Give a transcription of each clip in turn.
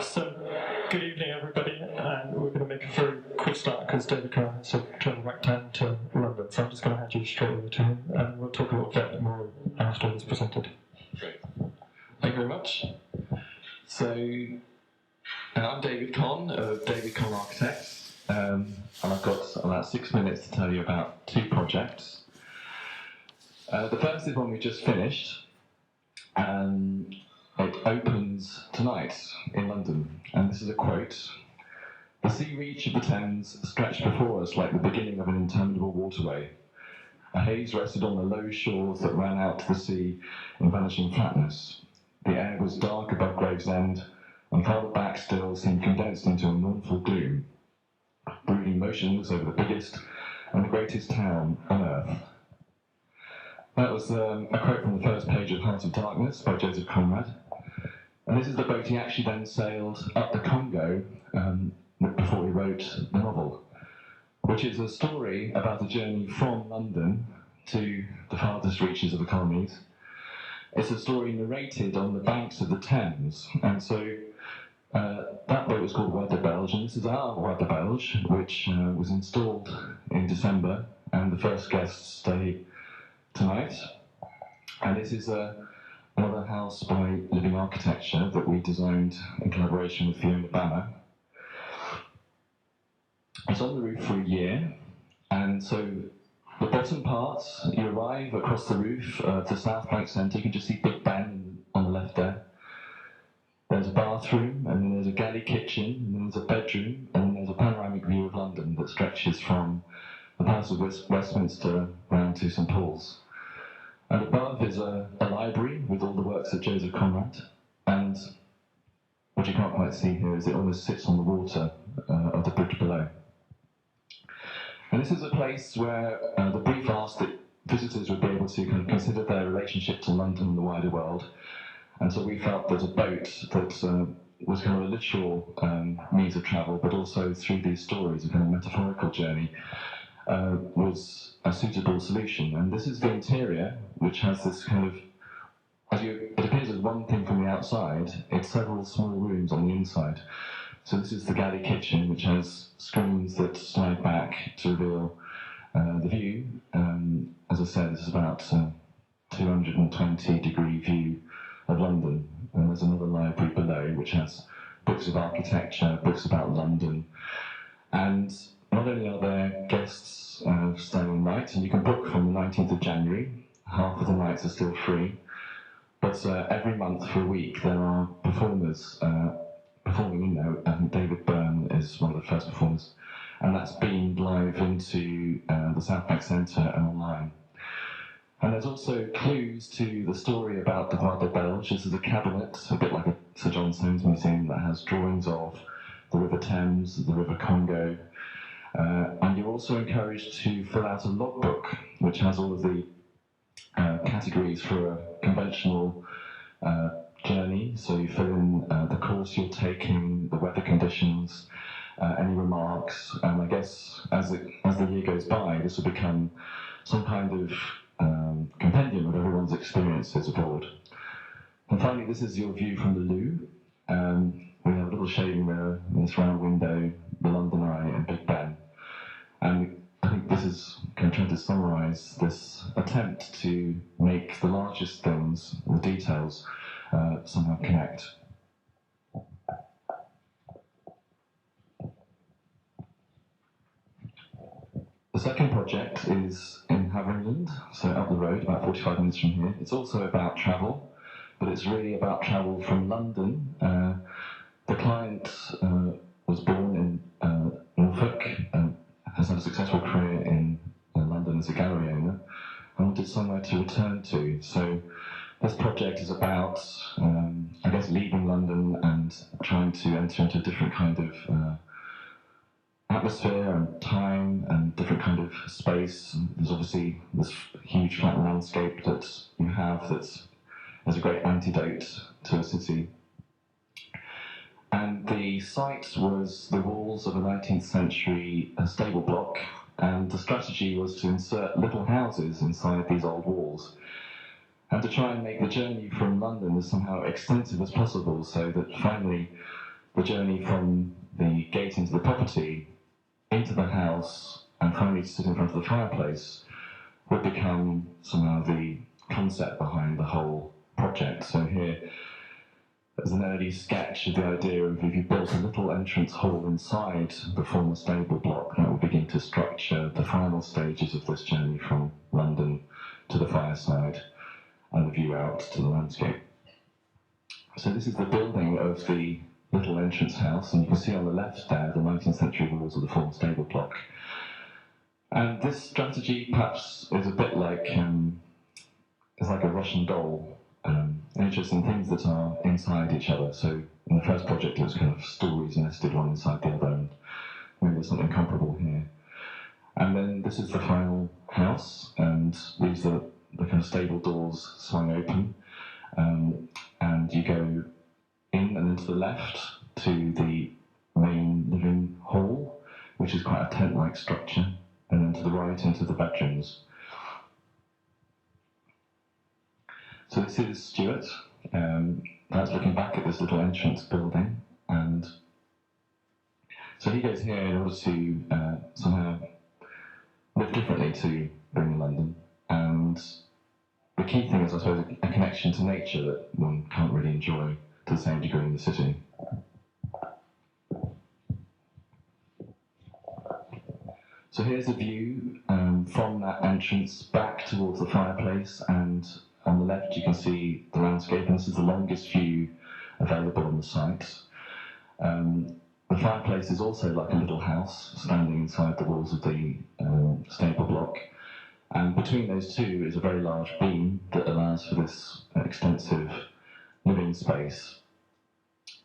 So, good evening, everybody, and we're going to make a very quick start because David Kohn has to travel back down to London, so I'm just going to hand you straight over to him, and we'll talk a little bit more after it's presented. Great. Thank you very much. So, I'm David Kohn of David Kohn Architects, and I've got about 6 minutes to tell you about two projects. The first is one we just finished, and it opens tonight in London, and this is a quote: "The sea reach of the Thames stretched before us like the beginning of an interminable waterway. A haze rested on the low shores that ran out to the sea in vanishing flatness. The air was dark above Gravesend, and farther back still seemed condensed into a mournful gloom, brooding motionless over the biggest and the greatest town on earth." That was a quote from the first page of Heart of Darkness by Joseph Conrad. And this is the boat he actually then sailed up the Congo before he wrote the novel, which is a story about a journey from London to the farthest reaches of the colonies. It's a story narrated on the banks of the Thames, and so that boat was called Roi de Belge, and this is our Roi de Belge, which was installed in December, and the first guests stay tonight. And this is another house by Living Architecture that we designed in collaboration with Fiona Banner. It's on the roof for a year, and so the bottom part, you arrive across the roof to South Bank Centre. You can just see Big Ben on the left there. There's a bathroom, and then there's a galley kitchen, and then there's a bedroom, and then there's a panoramic view of London that stretches from the Palace of Westminster round to St Paul's. And above is a library with all the works of Joseph Conrad, and what you can't quite see here is it almost sits on the water of the bridge below. And this is a place where the brief asked that visitors would be able to kind of consider their relationship to London and the wider world. And so we felt that a boat that was kind of a literal means of travel, but also through these stories, a kind of metaphorical journey, was a suitable solution. And this is the interior, which has this kind of, it appears as one thing from the outside, it's several small rooms on the inside. So this is the galley kitchen, which has screens that slide back to reveal the view. As I said, this is about 220-degree view of London. And there's another library below, which has books of architecture, books about London. And not only are there guests staying night, and you can book from the 19th of January, half of the nights are still free, but every month for a week there are performers performing in there. I think David Byrne is one of the first performers, and that's beamed live into the South Bank Centre and online. And there's also clues to the story about the Roi de Belge. This is a cabinet, a bit like a Sir John Soane's museum, that has drawings of the River Thames, the River Congo, and you're also encouraged to fill out a logbook, which has all of the categories for a conventional journey. So you fill in the course you're taking, the weather conditions, any remarks, and I guess as the year goes by, this will become some kind of compendium of everyone's experiences abroad. And finally, this is your view from the loo. We have a little shading mirror in this round window, the London Eye and Big Ben. And I think this is kind of trying to summarise this attempt to make the largest things, the details, somehow connect. The second project is in Haveringland, so up the road, about 45 minutes from here. It's also about travel, but it's really about travel from London. The client was born in Norfolk, has had a successful career in London as a gallery owner, and wanted somewhere to return to. So this project is about, I guess, leaving London and trying to enter into a different kind of atmosphere and time and different kind of space. There's obviously this huge flat landscape that you have that's a great antidote to a city. And the site was the walls of a 19th century stable block, and the strategy was to insert little houses inside these old walls and to try and make the journey from London as somehow extensive as possible, so that finally the journey from the gate into the property, into the house, and finally to sit in front of the fireplace would become somehow the concept behind the whole project. So here, there's an early sketch of the idea of if you built a little entrance hall inside the former stable block, that would begin to structure the final stages of this journey from London to the fireside and the view out to the landscape. So this is the building of the little entrance house, and you can see on the left there the 19th century walls of the former stable block. And this strategy perhaps is a bit like it's like a Russian doll. Interesting things that are inside each other. So in the first project it was kind of stories nested one inside the other, and maybe there's something comparable here. And then this is the final house, and these are the kind of stable doors swung open, and you go in and into the left to the main living hall, which is quite a tent-like structure, and then to the right into the bedrooms. So this is Stuart. That's looking back at this little entrance building, and so he goes here in order to somehow live differently to being in London. And the key thing is, I suppose, a connection to nature that one can't really enjoy to the same degree in the city. So here's a view from that entrance back towards the fireplace, and on the left you can see the landscape, and this is the longest view available on the site. The fireplace is also like a little house standing inside the walls of the stable block, and between those two is a very large beam that allows for this extensive living space.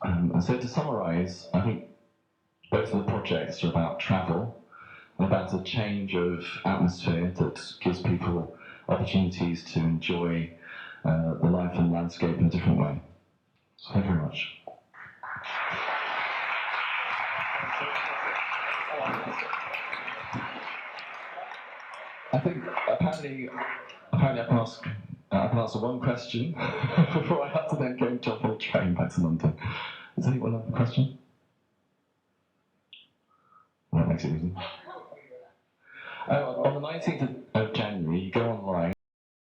And so to summarise, I think both of the projects are about travel, and about a change of atmosphere that gives people opportunities to enjoy the life and landscape in a different way. So thank you very much. I think apparently I can answer one question before I have to then go and jump on a train back to London. Does anyone have a question? That makes it easy. On the 19th of January, you go online.